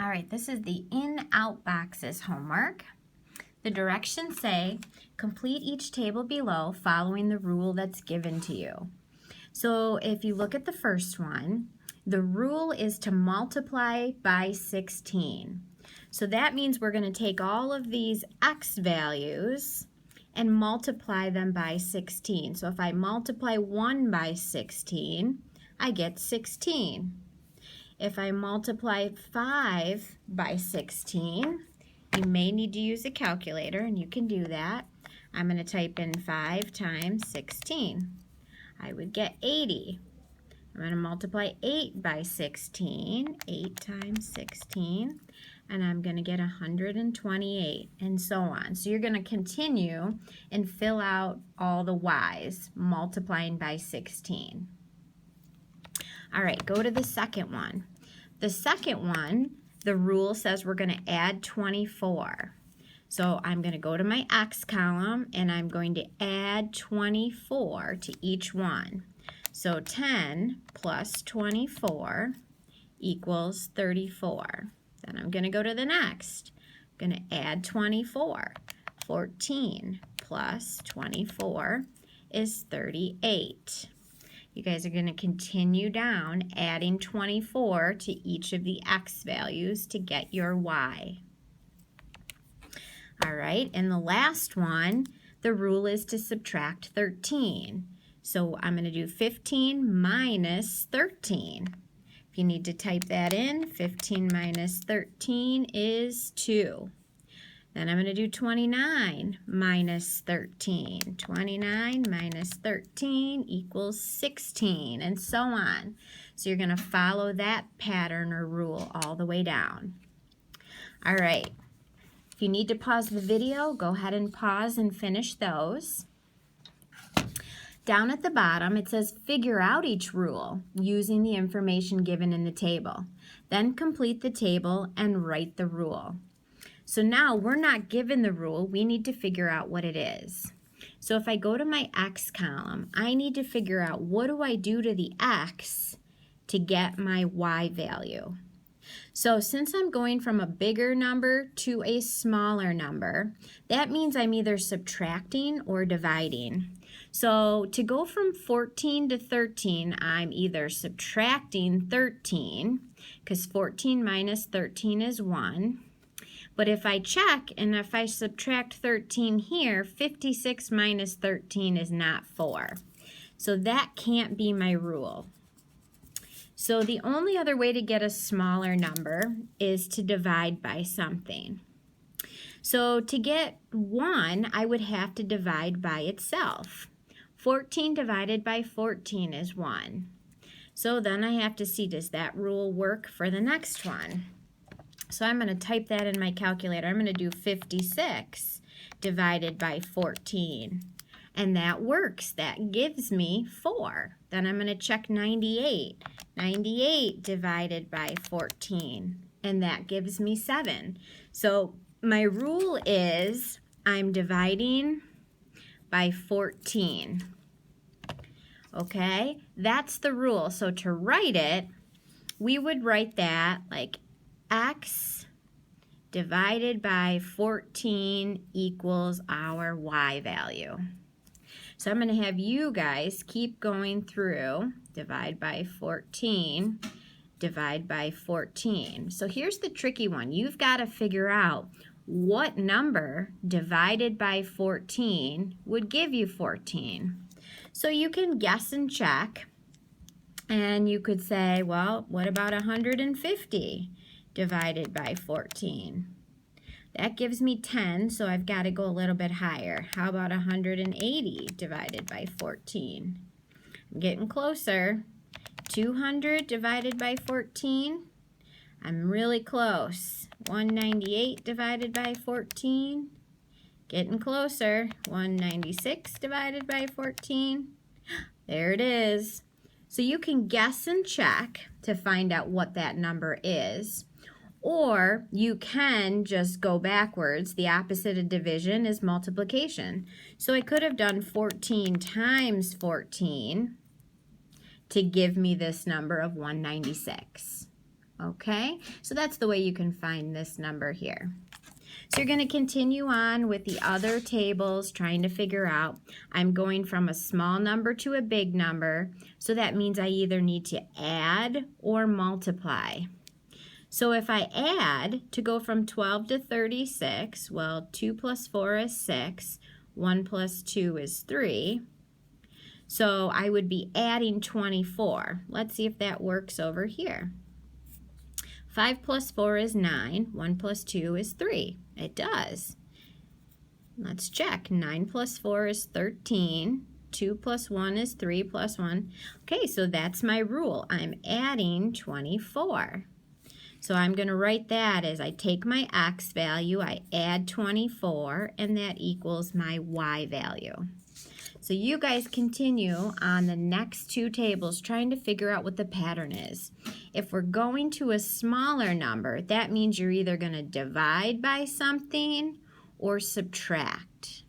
All right, this is the in-out boxes homework. The directions say, complete each table below following the rule that's given to you. So if you look at the first one, the rule is to multiply by 16. So that means we're going to take all of these x values and multiply them by 16. So if I multiply 1 by 16, I get 16. If I multiply 5 by 16, you may need to use a calculator, and you can do that. I'm going to type in 5 times 16. I would get 80. I'm going to multiply 8 by 16, 8 times 16, and I'm going to get 128, and so on. So you're going to continue and fill out all the y's, multiplying by 16. All right, go to the second one. The second one, the rule says we're going to add 24. So I'm going to go to my x column and I'm going to add 24 to each one. So 10 plus 24 equals 34. Then I'm going to go to the next. I'm going to add 24. 14 plus 24 is 38. You guys are going to continue down, adding 24 to each of the x values to get your y. All right, and the last one, the rule is to subtract 13. So I'm going to do 15 minus 13. If you need to type that in, 15 minus 13 is 2. Then I'm going to do 29 minus 13. 29 minus 13 equals 16, and so on. So you're going to follow that pattern or rule all the way down. All right. If you need to pause the video, go ahead and pause and finish those. Down at the bottom, it says figure out each rule using the information given in the table. Then complete the table and write the rule. So now we're not given the rule, we need to figure out what it is. So if I go to my x column, I need to figure out what do I do to the x to get my y value. So since I'm going from a bigger number to a smaller number, that means I'm either subtracting or dividing. So to go from 14 to 13, I'm either subtracting 13, because 14 minus 13 is 1. But if I check and if I subtract 13 here, 56 minus 13 is not 4. So that can't be my rule. So the only other way to get a smaller number is to divide by something. So to get 1, I would have to divide by itself. 14 divided by 14 is 1. So then I have to see, does that rule work for the next one? So I'm going to type that in my calculator. I'm going to do 56 divided by 14. And that works. That gives me 4. Then I'm going to check 98. 98 divided by 14. And that gives me 7. So my rule is I'm dividing by 14. Okay? That's the rule. So to write it, we would write that like x divided by 14 equals our y value. So I'm going to have you guys keep going through, divide by 14, divide by 14. So here's the tricky one. You've got to figure out what number divided by 14 would give you 14. So you can guess and check, and you could say, well, what about 150? Divided by 14. That gives me 10, so I've got to go a little bit higher. How about 180 divided by 14? I'm getting closer. 200 divided by 14. I'm really close. 198 divided by 14. Getting closer. 196 divided by 14. There it is. So you can guess and check to find out what that number is. Or you can just go backwards. The opposite of division is multiplication. So I could have done 14 times 14 to give me this number of 196. Okay, so that's the way you can find this number here. So you're going to continue on with the other tables trying to figure out, I'm going from a small number to a big number, so that means I either need to add or multiply. So if I add to go from 12 to 36, well, 2 plus 4 is 6, 1 plus 2 is 3. So I would be adding 24. Let's see if that works over here. 5 plus 4 is 9. 1 plus 2 is 3. It does. Let's check. 9 plus 4 is 13. 2 plus 1 is 3 plus 1. Okay, so that's my rule. I'm adding 24. So I'm going to write that as I take my x value, I add 24, and that equals my y value. So you guys continue on the next two tables trying to figure out what the pattern is. If we're going to a smaller number, that means you're either going to divide by something or subtract.